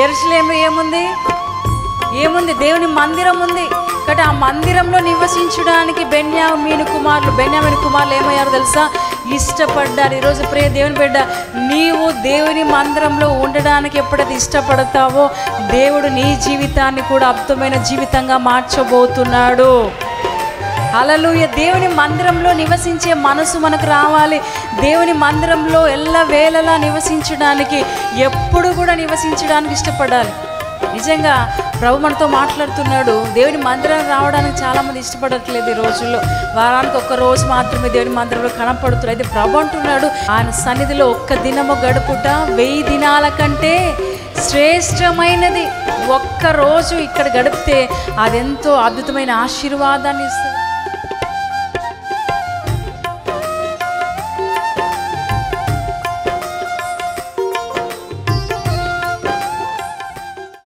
యెరూషలేములో ఏముంది? దేవుని మందిరం ఉంది. కాబట్టి ఆ మందిరంలో నివసించడానికి బెన్యామీను కుమారులు ఏమయ్యారో తెలుసా? ఇష్టపడ్డారు. ఈరోజు ప్రియ దేవుని బిడ్డ, నీవు దేవుని మందిరంలో ఉండడానికి ఎప్పుడైతే ఇష్టపడతావో దేవుడు నీ జీవితాన్ని కూడా అద్భుతమైన జీవితంగా మార్చబోతున్నాడు. హల్లెలూయా. దేవుని మందిరంలో నివసించే మనసు మనకు రావాలి. దేవుని మందిరంలో ఎల్లవేళలా నివసించడానికి, ఎప్పుడు కూడా నివసించడానికి ఇష్టపడాలి. నిజంగా ప్రభు మనతో మాట్లాడుతున్నాడు. దేవుని మందిరానికి రావడానికి చాలామంది ఇష్టపడట్లేదు ఈ రోజుల్లో. వారానికి ఒక్క రోజు మాత్రమే దేవుని మందిరంలో కనపడుతున్నారు. అయితే ప్రభు అంటున్నాడు, ఆయన సన్నిధిలో ఒక్క దినము గడుపుట 1000 దినాల కంటే శ్రేష్టమైనది. ఒక్క రోజు ఇక్కడ గడిపితే అదెంతో అద్భుతమైన ఆశీర్వాదాన్ని ఇస్తుంది.